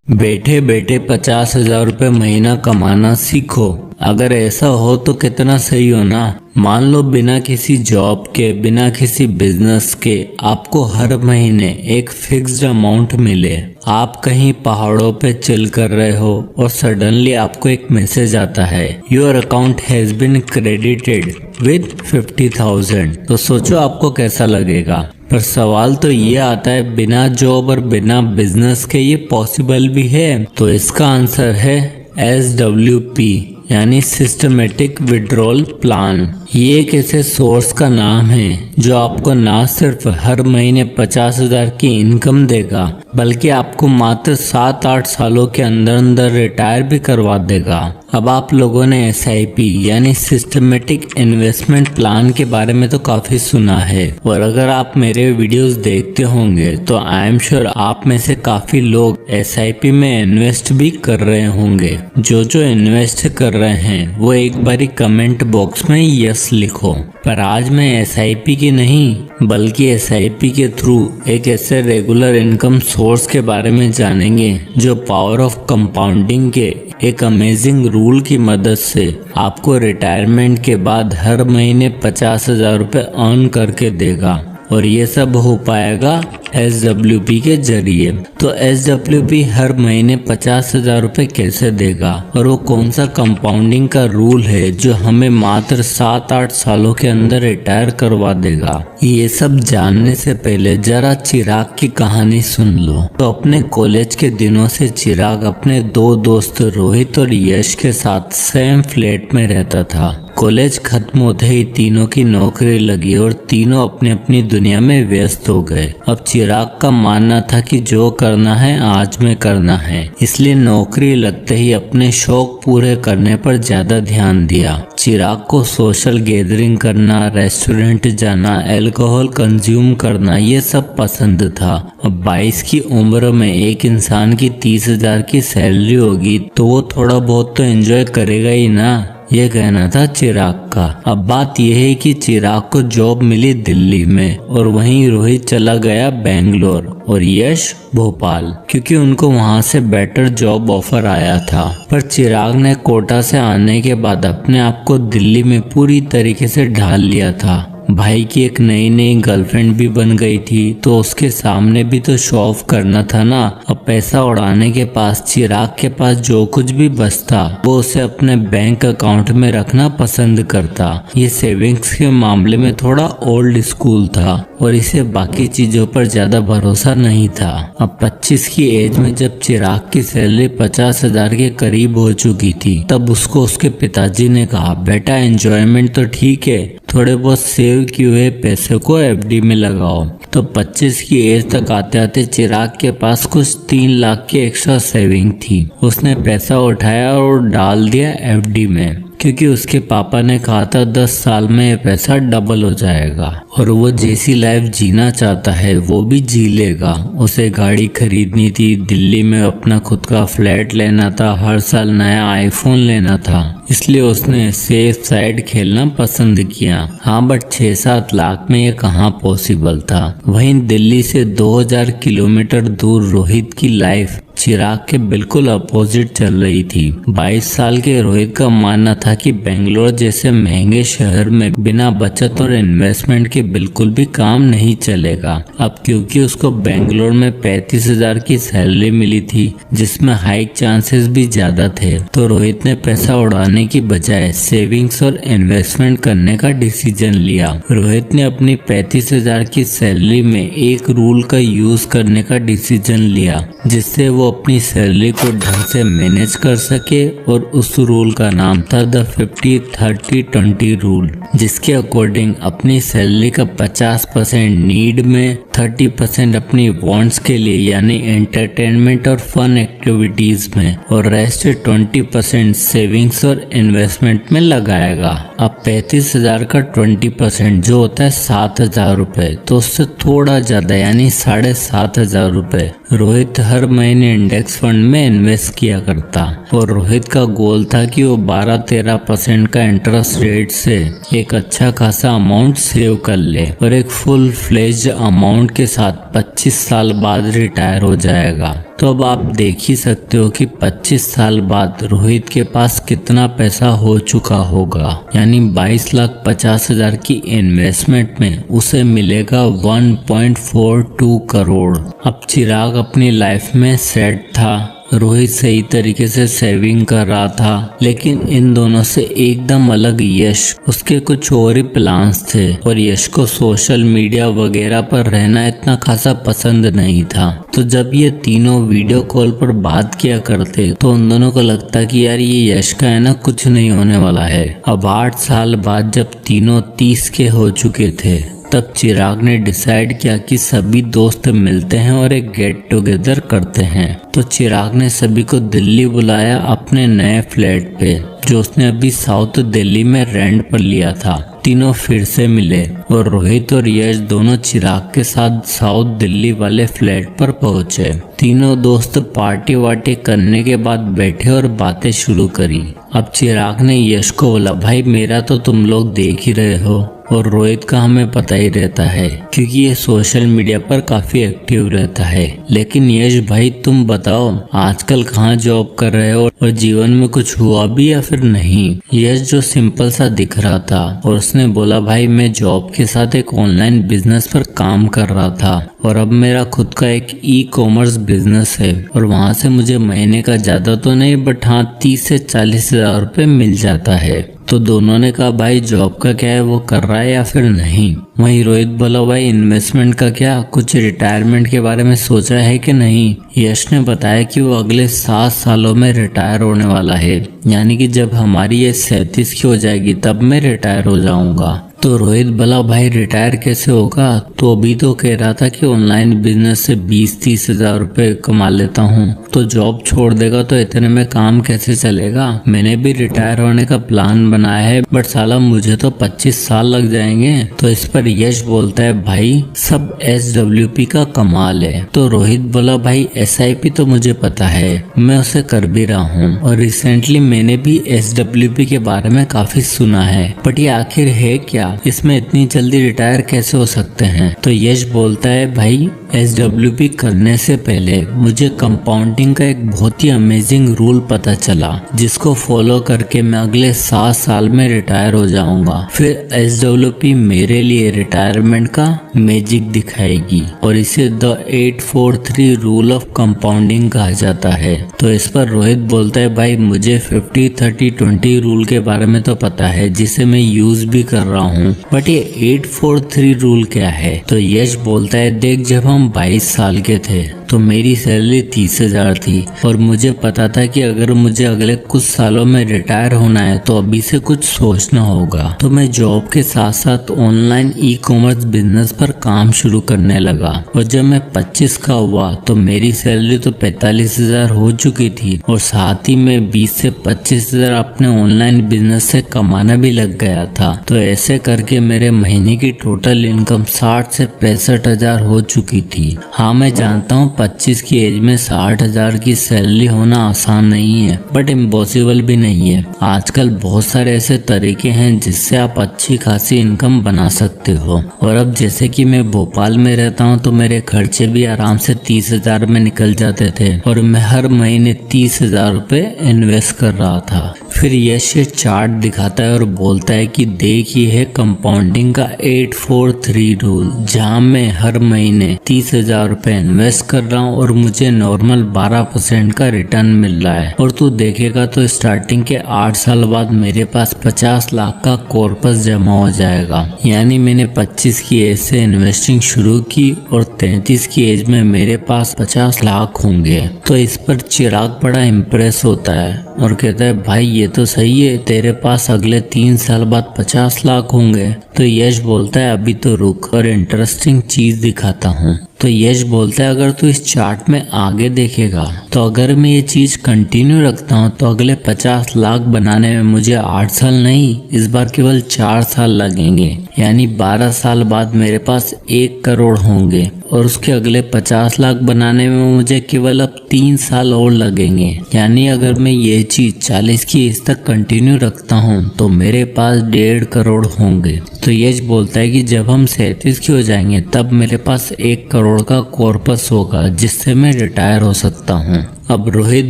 बैठे बैठे 50,000 रुपये महीना कमाना सीखो। अगर ऐसा हो तो कितना सही हो ना। मान लो बिना किसी जॉब के, बिना किसी बिजनेस के आपको हर महीने एक फिक्स्ड अमाउंट मिले। आप कहीं पहाड़ों पे चिल कर रहे हो और सडनली आपको एक मैसेज आता है, your account has been credited with 50,000। तो सोचो आपको कैसा लगेगा। पर सवाल तो ये आता है, बिना जॉब और बिना बिजनेस के ये पॉसिबल भी है? तो इसका आंसर है SWP यानी सिस्टमेटिक विड्रॉल प्लान। ये एक ऐसे सोर्स का नाम है जो आपको ना सिर्फ हर महीने 50,000 की इनकम देगा, बल्कि आपको मात्र 7-8 सालों के अंदर अंदर रिटायर भी करवा देगा। अब आप लोगों ने SIP यानी सिस्टमेटिक इन्वेस्टमेंट प्लान के बारे में तो काफी सुना है, और अगर आप मेरे वीडियोस देखते होंगे तो आई एम श्योर आप में से काफी लोग SIP में इन्वेस्ट भी कर रहे होंगे। जो इन्वेस्ट कर रहे हैं वो एक बारी कमेंट बॉक्स में यस लिखो। पर आज मैं SIP की नहीं बल्कि SIP के थ्रू एक ऐसे रेगुलर इनकम सोर्स के बारे में जानेंगे जो पावर ऑफ कंपाउंडिंग के एक अमेजिंग रूल की मदद से आपको रिटायरमेंट के बाद हर महीने 50,000 रुपये अर्न करके देगा। और ये सब हो पाएगा SWP के जरिए। तो SWP हर महीने 50,000 रुपये कैसे देगा, और वो कौन सा कंपाउंडिंग का रूल है जो हमें मात्र 7-8 सालों के अंदर रिटायर करवा देगा? ये सब जानने से पहले जरा चिराग की कहानी सुन लो। तो अपने कॉलेज के दिनों से चिराग अपने दो दोस्त रोहित और यश के साथ सेम फ्लैट में रहता था। कॉलेज खत्म होते ही तीनों की नौकरी लगी और तीनों अपनी अपनी दुनिया में व्यस्त हो गए। अब चिराग का मानना था कि जो करना है आज में करना है, इसलिए नौकरी लगते ही अपने शौक पूरे करने पर ज्यादा ध्यान दिया। चिराग को सोशल गैदरिंग करना, रेस्टोरेंट जाना, अल्कोहल कंज्यूम करना ये सब पसंद था। अब 22 की उम्र में एक इंसान की 30,000 की सैलरी होगी तो वो थोड़ा बहुत तो एंजॉय करेगा ही ना, ये कहना था चिराग का। अब बात यह है कि चिराग को जॉब मिली दिल्ली में और वहीं रोहित चला गया बेंगलोर और यश भोपाल, क्योंकि उनको वहां से बेटर जॉब ऑफर आया था। पर चिराग ने कोटा से आने के बाद अपने आप को दिल्ली में पूरी तरीके से ढाल लिया था। भाई की एक नई नई गर्लफ्रेंड भी बन गई थी तो उसके सामने भी तो शो ऑफ करना था ना। अब पैसा उड़ाने के पास चिराग के पास जो कुछ भी बचता वो उसे अपने बैंक अकाउंट में रखना पसंद करता। ये सेविंग्स के मामले में थोड़ा ओल्ड स्कूल था और इसे बाकी चीजों पर ज्यादा भरोसा नहीं था। अब 25 की एज में जब चिराग की सैलरी 50,000 के करीब हो चुकी थी तब उसको उसके पिताजी ने कहा, बेटा एंजॉयमेंट तो ठीक है, थोड़े बहुत सेव किए हुए पैसे को FD में लगाओ। तो 25 की एज तक आते आते चिराग के पास कुछ 3 लाख की एक्स्ट्रा सेविंग थी। उसने पैसा उठाया और डाल दिया FD में, क्योंकि उसके पापा ने कहा था 10 साल में ये पैसा डबल हो जाएगा और वो जैसी लाइफ जीना चाहता है वो भी जी लेगा। उसे गाड़ी खरीदनी थी, दिल्ली में अपना खुद का फ्लैट लेना था, हर साल नया आईफोन लेना था, इसलिए उसने सेफ साइड खेलना पसंद किया। हाँ, बट 6-7 लाख में ये कहाँ पॉसिबल था। वहीं दिल्ली से 2000 किलोमीटर दूर रोहित की लाइफ चिराग के बिल्कुल अपोजिट चल रही थी। 22 साल के रोहित का मानना था कि बेंगलोर जैसे महंगे शहर में बिना बचत और इन्वेस्टमेंट के बिल्कुल भी काम नहीं चलेगा। अब क्योंकि उसको बेंगलोर में 35,000 की सैलरी मिली थी जिसमें हाइक चांसेस भी ज्यादा थे, तो रोहित ने पैसा उड़ाने की बजाय सेविंग्स और इन्वेस्टमेंट करने का डिसीजन लिया। रोहित ने अपनी 35,000 की सैलरी में एक रूल का यूज करने का डिसीजन लिया जिससे वो अपनी सैलरी को ढंग से मैनेज कर सके, और उस रूल का नाम था द 50-30-20 रूल, जिसके अकॉर्डिंग अपनी सैलरी का 50% नीड में, 30% अपनी वांट्स के लिए यानी एंटरटेनमेंट और फन एक्टिविटीज में, और रेस्ट 20% सेविंग्स और इन्वेस्टमेंट में लगाएगा। अब 35,000 का 20% जो होता है 7,000 रुपए, तो उससे थोड़ा ज्यादा यानी 7,500 रुपए रोहित हर महीने इंडेक्स फंड में इन्वेस्ट किया करता और रोहित का गोल था कि वो 12-13% का इंटरेस्ट रेट से एक अच्छा खासा अमाउंट सेव कर ले और एक फुल फ्लेज्ड अमाउंट के साथ 25 साल बाद रिटायर हो जाएगा। तो अब आप देख ही सकते हो कि 25 साल बाद रोहित के पास कितना पैसा हो चुका होगा, यानी 22,50,000 की इन्वेस्टमेंट में उसे मिलेगा 1.42 करोड़। अब चिराग अपनी लाइफ में सेट था, रोहित सही तरीके से सेविंग कर रहा था, लेकिन इन दोनों से एकदम अलग यश। उसके कुछ और ही प्लान्स थे और यश को सोशल मीडिया वगैरह पर रहना इतना खासा पसंद नहीं था। तो जब ये तीनों वीडियो कॉल पर बात किया करते तो उन दोनों को लगता कि यार ये यश का है ना, कुछ नहीं होने वाला है। अब 8 साल बाद जब तीनों 30 के हो चुके थे तब चिराग ने डिसाइड किया कि सभी दोस्त मिलते हैं और एक गेट टुगेदर करते हैं। तो चिराग ने सभी को दिल्ली बुलाया अपने नए फ्लैट पे, जो उसने अभी साउथ दिल्ली में रेंट पर लिया था। तीनों फिर से मिले और रोहित और यश दोनों चिराग के साथ साउथ दिल्ली वाले फ्लैट पर पहुंचे। तीनों दोस्त पार्टी वार्टी करने के बाद बैठे और बातें शुरू करी। अब चिराग ने यश को बोला, भाई मेरा तो तुम लोग देख ही रहे हो और रोहित का हमें पता ही रहता है क्योंकि ये सोशल मीडिया पर काफी एक्टिव रहता है। लेकिन यश भाई तुम बताओ आजकल कहाँ जॉब कर रहे हो और जीवन में कुछ हुआ भी या फिर नहीं। यश जो सिंपल सा दिख रहा था और उसने बोला, भाई मैं जॉब के साथ एक ऑनलाइन बिजनेस पर काम कर रहा था और अब मेरा खुद का एक ई-कॉमर्स बिजनेस है और वहाँ से मुझे महीने का ज्यादा तो नहीं बट हाँ 30 से 40 हजार रुपये मिल जाता है। तो दोनों ने कहा भाई जॉब का क्या है, वो कर रहा है या फिर नहीं। वहीं रोहित बोला, भाई इन्वेस्टमेंट का क्या, कुछ रिटायरमेंट के बारे में सोचा है कि नहीं। यश ने बताया कि वो अगले 7 सालों में रिटायर होने वाला है, यानी कि जब हमारी ये 37 की हो जाएगी तब मैं रिटायर हो जाऊंगा। तो रोहित बोला, भाई रिटायर कैसे होगा, तो अभी तो कह रहा था कि ऑनलाइन बिजनेस से 20-30 हजार रुपये कमा लेता हूँ, तो जॉब छोड़ देगा तो इतने में काम कैसे चलेगा। मैंने भी रिटायर होने का प्लान बनाया है बट साला मुझे तो 25 साल लग जाएंगे। तो इस पर यश बोलता है, भाई सब SWP का कमाल है। तो रोहित बोला, भाई SIP तो मुझे पता है, मैं उसे कर भी रहा हूँ और रिसेंटली मैंने भी SWP के बारे में काफी सुना है, बट ये आखिर है क्या, इसमें इतनी जल्दी रिटायर कैसे हो सकते हैं। तो यश बोलता है, भाई SWP करने से पहले मुझे कंपाउंडिंग का एक बहुत ही अमेजिंग रूल पता चला जिसको फॉलो करके मैं अगले 7 साल में रिटायर हो जाऊंगा। फिर SWP मेरे लिए रिटायरमेंट का मैजिक दिखाएगी और इसे द 843 रूल ऑफ कंपाउंडिंग कहा जाता है। तो इस पर रोहित बोलता है, भाई मुझे 50-30-20 रूल के बारे में तो पता है जिसे मैं यूज भी कर रहा हूँ, बट ये 843 रूल क्या है। तो यश बोलता है, देख जब हम 22 साल के थे तो मेरी सैलरी 30,000 थी और मुझे पता था कि अगर मुझे अगले कुछ सालों में रिटायर होना है तो अभी से कुछ सोचना होगा। तो मैं जॉब के साथ साथ ऑनलाइन ई-कॉमर्स बिजनेस पर काम शुरू करने लगा और जब मैं 25 का हुआ तो मेरी सैलरी तो 45,000 हो चुकी थी और साथ ही में 20 से 25,000 अपने ऑनलाइन बिजनेस से कमाना भी लग गया था। तो ऐसे करके मेरे महीने की टोटल इनकम 60 से 65,000 हो चुकी थी। हाँ मैं जानता हूँ 25 की एज में 60,000 की सैलरी होना आसान नहीं है बट इम्पॉसिबल भी नहीं है। आजकल बहुत सारे ऐसे तरीके हैं जिससे आप अच्छी खासी इनकम बना सकते हो। और अब जैसे कि मैं भोपाल में रहता हूँ तो मेरे खर्चे भी आराम से 30,000 में निकल जाते थे और मैं हर महीने 30,000 रुपए इन्वेस्ट कर रहा था। फिर यश ये चार्ट दिखाता है और बोलता है कि देखिए है कंपाउंडिंग का 843 रूल, जहाँ मैं हर महीने 30,000 रुपए इन्वेस्ट कर रहा हूँ और मुझे नॉर्मल 12% का रिटर्न मिल रहा है। और तू देखेगा तो स्टार्टिंग के 8 साल बाद मेरे पास 50 लाख का कॉर्पस जमा हो जाएगा। यानी मैंने 25 की एज से इन्वेस्टिंग शुरू की और 33 की एज में मेरे पास 50 लाख होंगे। तो इस पर चिराग बड़ा इम्प्रेस होता है और कहता है, भाई ये तो सही है, तेरे पास अगले 3 साल बाद 50 लाख होंगे। तो यश बोलता है, अभी तो रुक और इंटरेस्टिंग चीज दिखाता हूँ। तो यश बोलता है, अगर तू इस चार्ट में आगे देखेगा तो अगर मैं ये चीज कंटिन्यू रखता हूँ तो अगले 50 लाख बनाने में मुझे 8 साल नहीं, इस बार केवल 4 साल लगेंगे। यानी 12 साल बाद मेरे पास 1 करोड़ होंगे और उसके अगले 50 लाख बनाने में मुझे केवल अब 3 साल और लगेंगे। यानी अगर मैं ये चीज 40 की एज तक कंटिन्यू रखता हूँ तो मेरे पास 1.5 करोड़ होंगे। तो यश बोलता है कि जब हम 37 की हो जाएंगे तब मेरे पास 1 करोड़ का कॉर्पस होगा जिससे मैं रिटायर हो सकता हूँ। अब रोहित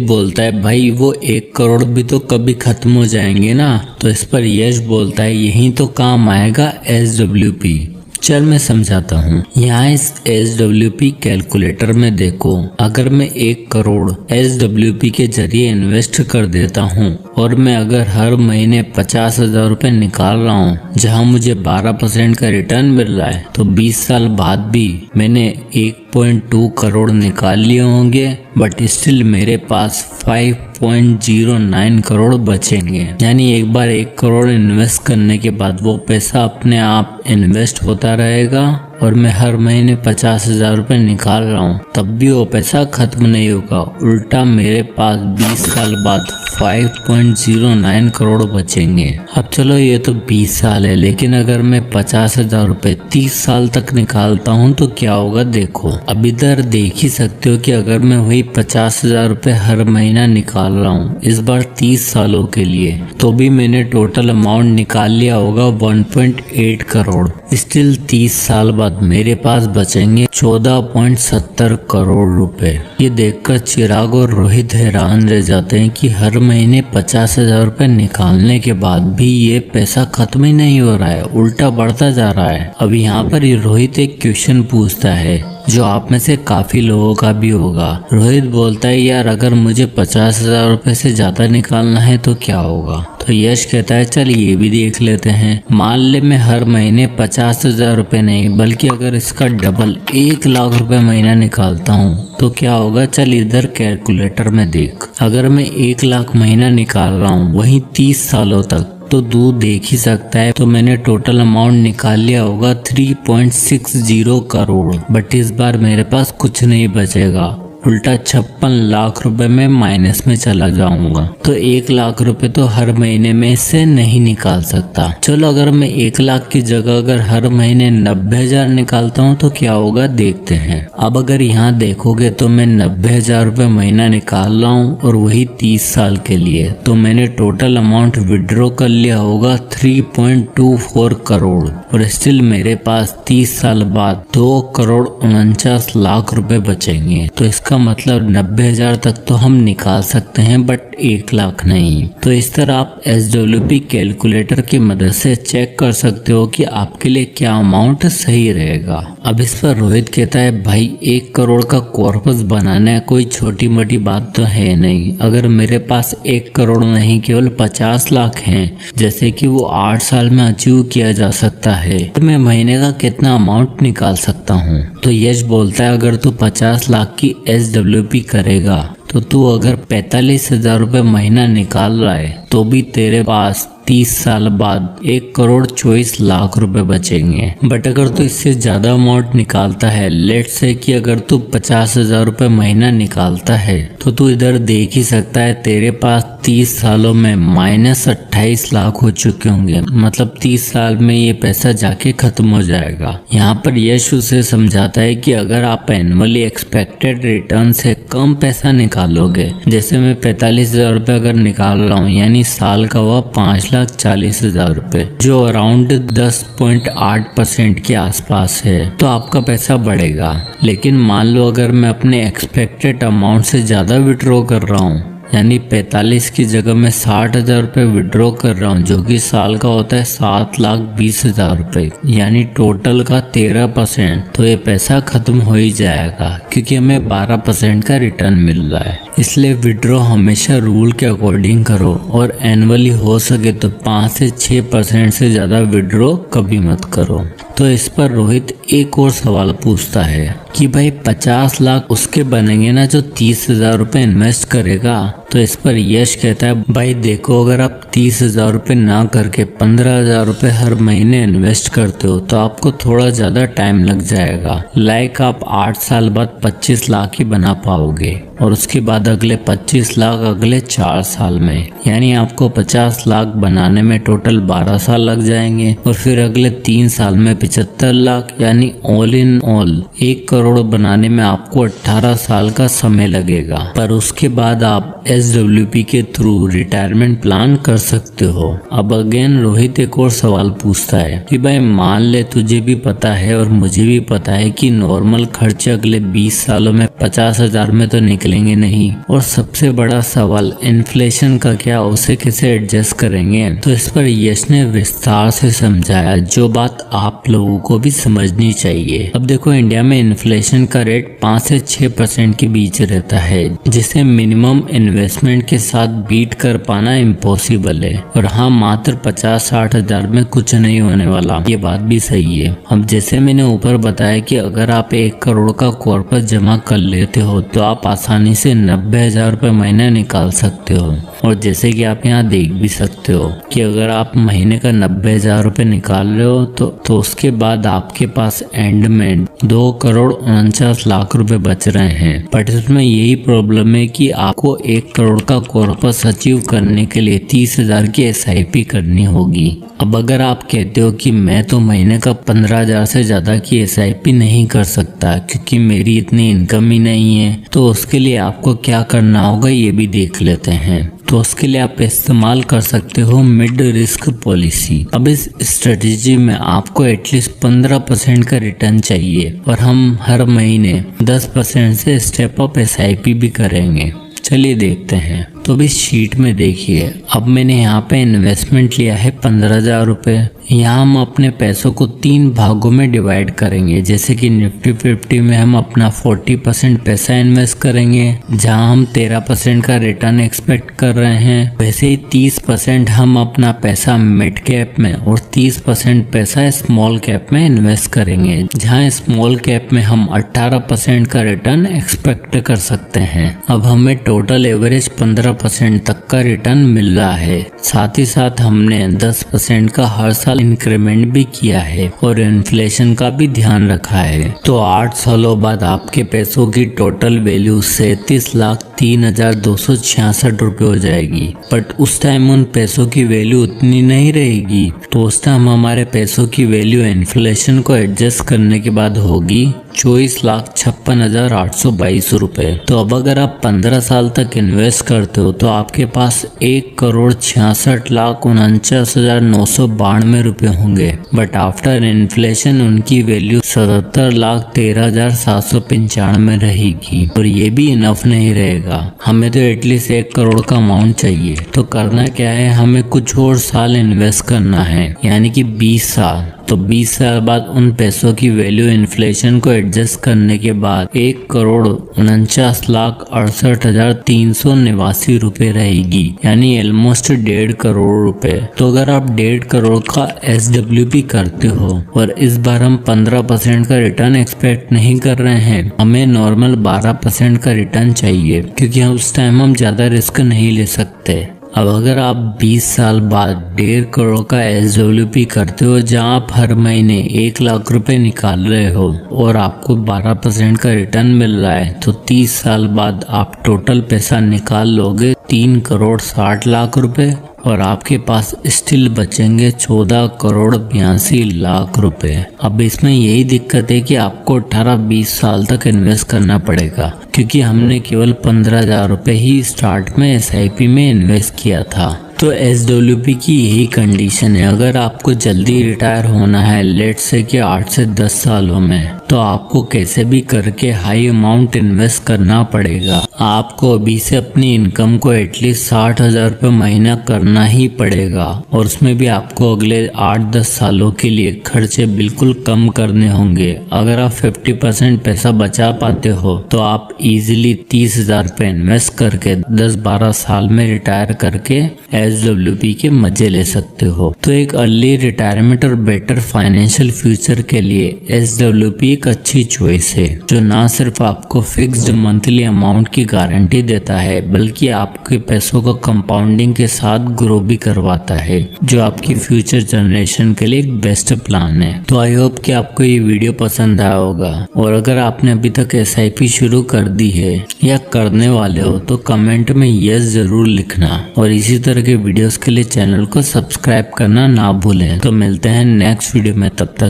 बोलता है भाई वो 1 करोड़ भी तो कभी खत्म हो जाएंगे ना। तो इस पर यश बोलता है यही तो काम आएगा SWP। चल मैं समझाता हूँ। यहाँ इस SWP कैलकुलेटर में देखो, अगर मैं 1 करोड़ SWP के जरिए इन्वेस्ट कर देता हूँ और मैं अगर हर महीने 50,000 रुपए निकाल रहा हूँ जहाँ मुझे 12% का रिटर्न मिल रहा है, तो 20 साल बाद भी मैंने 1.2 करोड़ निकाल लिए होंगे, बट स्टिल मेरे पास 5.09 करोड़ बचेंगे। यानी एक बार 1 करोड़ इन्वेस्ट करने के बाद वो पैसा अपने आप इन्वेस्ट होता रहेगा और मैं हर महीने 50,000 रुपए निकाल रहा हूँ तब भी वो पैसा खत्म नहीं होगा। उल्टा मेरे पास 20 साल बाद 5.09 करोड़ बचेंगे। अब चलो ये तो 20 साल है, लेकिन अगर मैं 50,000 रुपए 30 साल तक निकालता हूँ तो क्या होगा देखो। अब इधर देख ही सकते हो कि अगर मैं वही 50,000 रुपए हर महीना निकाल रहा हूँ इस बार 30 सालों के लिए, तो भी मैंने टोटल अमाउंट निकाल लिया होगा 1.8 करोड़। स्टिल 30 साल बाद मेरे पास बचेंगे 14.70 करोड़ रुपए। ये देखकर चिराग और रोहित हैरान रह जाते हैं कि हर महीने 50,000 रुपए निकालने के बाद भी ये पैसा खत्म ही नहीं हो रहा है, उल्टा बढ़ता जा रहा है। अब यहाँ पर रोहित एक क्वेश्चन पूछता है जो आप में से काफी लोगों का भी होगा। रोहित बोलता है यार अगर मुझे 50,000 रुपए से ज्यादा निकालना है तो क्या होगा। तो यश कहता है चल ये भी देख लेते हैं। मान ले मैं हर महीने 50,000 रुपए नहीं बल्कि अगर इसका डबल 1 लाख रुपए महीना निकालता हूँ तो क्या होगा। चल इधर कैलकुलेटर में देख, अगर मैं 1 लाख महीना निकाल रहा हूँ वही 30 सालों तक, तो तू देख ही सकता है तो मैंने टोटल अमाउंट निकाल लिया होगा 3.60 करोड़। बट इस बार मेरे पास कुछ नहीं बचेगा, उल्टा 56 लाख रुपए में माइनस में चला जाऊंगा। तो 1 लाख रुपए तो हर महीने में इससे नहीं निकाल सकता। चलो अगर मैं 1 लाख की जगह अगर हर महीने 90,000 निकालता हूँ तो क्या होगा देखते हैं। अब अगर यहाँ देखोगे तो मैं 90,000 रुपए महीना निकाल रहा हूँ और वही 30 साल के लिए, तो मैंने टोटल अमाउंट विड्रॉ कर लिया होगा 3.24 करोड़ और स्टिल मेरे पास 30 साल बाद 2 करोड़ 49 लाख रुपए बचेंगे। तो इसका मतलब 90,000 तक तो हम निकाल सकते हैं बट 1 लाख नहीं। तो इस तरह आप SWP कैलकुलेटर की मदद से चेक कर सकते हो कि आपके लिए क्या अमाउंट सही रहेगा। अब इस पर रोहित कहता है भाई 1 करोड़ का कॉर्पस बनाना कोई छोटी मोटी बात तो है नहीं। अगर मेरे पास 1 करोड़ नहीं केवल 50 लाख हैं जैसे कि वो 8 साल में अचीव किया जा सकता है, तो मैं महीने का कितना अमाउंट निकाल सकता हूँ। तो यश बोलता है अगर तू 50 लाख की SWP करेगा तो तू अगर 45,000 रुपए महीना निकाल रहा है तो भी तेरे पास 30 साल बाद 1 करोड़ 24 लाख रुपए बचेंगे। बट अगर तू इससे ज्यादा अमाउंट निकालता है, लेट्स से कि अगर तू 50,000 रुपए महीना निकालता है तो तू इधर देख ही सकता है तेरे पास 30 सालों में -28 लाख हो चुके होंगे। मतलब 30 साल में ये पैसा जाके खत्म हो जाएगा। यहाँ पर यश उसे समझाता है कि अगर आप एनुअली एक्सपेक्टेड रिटर्न से कम पैसा निकालोगे, जैसे मैं 45,000 रुपए अगर निकाल रहा हूँ यानी साल का हुआ 5,40,000 रुपए, जो अराउंड 10.8% के आसपास है, तो आपका पैसा बढ़ेगा। लेकिन मान लो अगर मैं अपने एक्सपेक्टेड अमाउंट से ज्यादा विड्रॉ कर रहा हूँ यानी 45 की जगह मैं 60,000 रुपए विड्रॉ कर रहा हूँ जो कि साल का होता है 7,20,000 रुपए, यानी टोटल का 13%, तो ये पैसा खत्म हो ही जाएगा क्योंकि हमें 12% का रिटर्न मिल रहा है। इसलिए विड्रॉ हमेशा रूल के अकॉर्डिंग करो और एनुअली हो सके तो 5 से 6% से ज्यादा विड्रॉ कभी मत करो। तो इस पर रोहित एक और सवाल पूछता है कि भाई 50 लाख उसके बनेंगे ना जो 30,000 रुपए इन्वेस्ट करेगा। तो इस पर यश कहता है भाई देखो, अगर आप 30,000 रुपये ना करके 15,000 रुपये हर महीने इन्वेस्ट करते हो तो आपको थोड़ा ज्यादा टाइम लग जाएगा। लाइक आप 8 साल बाद 25 लाख ही बना पाओगे और उसके बाद अगले 25 लाख अगले 4 साल में, यानी आपको 50 लाख बनाने में टोटल 12 साल लग जाएंगे और फिर अगले 3 साल में 75 लाख, यानी ऑल इन ऑल 1 करोड़ बनाने में आपको 18 साल का समय लगेगा। पर उसके बाद आप SWP के थ्रू रिटायरमेंट प्लान कर सकते हो। अब अगेन रोहित एक और सवाल पूछता है कि भाई मान ले तुझे भी पता है और मुझे भी पता है कि नॉर्मल खर्चे अगले 20 सालों में 50,000 में तो निकलेंगे नहीं, और सबसे बड़ा सवाल इन्फ्लेशन का क्या, उसे कैसे एडजस्ट करेंगे। तो इस पर यश ने विस्तार से समझाया जो बात आप लोगों को भी समझनी चाहिए। अब देखो, इंडिया में इन्फ्लेशन का रेट 5 से 6% के बीच रहता है, जिसे मिनिमम इन्वेस्टमेंट के साथ बीट कर पाना इम्पॉसिबल है। और हाँ, मात्र 50-60 हजार में कुछ नहीं होने वाला, ये बात भी सही है। अब जैसे मैंने ऊपर बताया कि अगर आप 1 करोड़ का कॉर्पस जमा कर लेते हो तो आप आसानी से 90,000 रुपये महीना निकाल सकते हो। और जैसे कि आप यहाँ देख भी सकते हो कि अगर आप महीने का 90,000 रुपये निकाल रहे हो तो उसके बाद आपके पास एंड में 2,49,00,000 रुपए बच रहे हैं। बट इसमें यही प्रॉब्लम है कि आपको 1 करोड़ का कॉर्पस अचीव करने के लिए 30,000 की SIP करनी होगी। अब अगर आप कहते हो कि मैं तो महीने का 15,000 से ज्यादा की SIP नहीं कर सकता क्योंकि मेरी इतनी इनकम ही नहीं है, तो उसके लिए आपको क्या करना होगा ये भी देख लेते हैं। तो उसके लिए आप इस्तेमाल कर सकते हो मिड रिस्क पॉलिसी। अब इस स्ट्रेटेजी में आपको एटलीस्ट 15% का रिटर्न चाहिए और हम हर महीने 10% से स्टेप अप SIP भी करेंगे। चलिए देखते हैं। तो अभी शीट में देखिए, अब मैंने यहाँ पे इन्वेस्टमेंट लिया है 15,000 रुपये। यहाँ हम अपने पैसों को 3 भागों में डिवाइड करेंगे। जैसे कि निफ्टी 50 में हम अपना 40% पैसा इन्वेस्ट करेंगे, जहाँ हम 13% का रिटर्न एक्सपेक्ट कर रहे हैं। वैसे ही 30% हम अपना पैसा मिड कैप में और 30% पैसा स्मॉल कैप में इन्वेस्ट करेंगे, जहाँ स्मॉल कैप में हम 18% का रिटर्न एक्सपेक्ट कर सकते हैं। अब हमें टोटल एवरेज 15% तक का रिटर्न मिल रहा है। साथ ही साथ हमने 10% का हर साल इंक्रीमेंट भी किया है और इन्फ्लेशन का भी ध्यान रखा है। तो 8 सालों बाद आपके पैसों की टोटल वैल्यू 37,03,266 रुपए हो जाएगी। बट उस टाइम उन पैसों की वैल्यू उतनी नहीं रहेगी, तो उस टाइम हमारे पैसों की वैल्यू इन्फ्लेशन को एडजस्ट करने के बाद होगी 24,56,822 रुपए। तो अब अगर आप 15 साल तक इन्वेस्ट करते हो तो आपके पास 1,66,49,992 रुपए होंगे। बट आफ्टर इन्फ्लेशन उनकी वैल्यू 77,13,795 रहेगी। और ये भी इनफ नहीं रहेगा, हमें तो एटलीस्ट 1 करोड़ का अमाउंट चाहिए। तो करना क्या है, हमें कुछ और साल इन्वेस्ट करना है, यानी कि 20 साल। तो 20 साल बाद उन पैसों की वैल्यू इन्फ्लेशन को एडजस्ट करने के बाद 1,49,68,389 रुपए रहेगी, यानी ऑलमोस्ट 1.5 करोड़ रुपए। तो अगर आप 1.5 करोड़ का SWP करते हो और इस बार हम 15% का रिटर्न एक्सपेक्ट नहीं कर रहे हैं, हमें नॉर्मल 12% का रिटर्न चाहिए, क्योंकि उस टाइम हम ज्यादा रिस्क नहीं ले सकते। अब अगर आप 20 साल बाद 1.5 करोड़ का SWP करते हो, जहाँ आप हर महीने 1 लाख रुपए निकाल रहे हो और आपको 12% का रिटर्न मिल रहा है, तो 30 साल बाद आप टोटल पैसा निकाल लोगे 3,60,00,000 रुपए और आपके पास स्टिल बचेंगे 14,82,00,000 रुपए। अब इसमें यही दिक्कत है कि आपको 18-20 साल तक इन्वेस्ट करना पड़ेगा, क्योंकि हमने केवल 15,000 रुपए ही स्टार्ट में SIP में इन्वेस्ट किया था। तो SWP की यही कंडीशन है। अगर आपको जल्दी रिटायर होना है, लेट्स से कि 8 से 10 सालों में, तो आपको कैसे भी करके हाई अमाउंट इन्वेस्ट करना पड़ेगा। आपको अभी से अपनी इनकम को एटलीस्ट 60,000 रुपये महीना करना ही पड़ेगा, और उसमें भी आपको अगले 8-10 सालों के लिए खर्चे बिल्कुल कम करने होंगे। अगर आप 50% पैसा बचा पाते हो तो आप इजीली 30,000 रुपये इन्वेस्ट करके 10-12 साल में रिटायर करके SWP के मजे ले सकते हो। तो एक अर्ली रिटायरमेंट और बेटर फाइनेंशियल फ्यूचर के लिए SWP एक अच्छी चॉइस है, जो ना सिर्फ आपको फिक्स्ड मंथली अमाउंट की गारंटी देता है बल्कि आपके पैसों को कंपाउंडिंग के साथ ग्रो भी करवाता है, जो आपकी फ्यूचर जनरेशन के लिए एक बेस्ट प्लान है। तो आई होप कि आपको ये वीडियो पसंद आया होगा, और अगर आपने अभी तक SIP शुरू कर दी है या करने वाले हो तो कमेंट में यस जरूर लिखना, और इसी तरह के वीडियोस के लिए चैनल को सब्सक्राइब करना ना भूलें। तो मिलते हैं नेक्स्ट वीडियो में, तब तक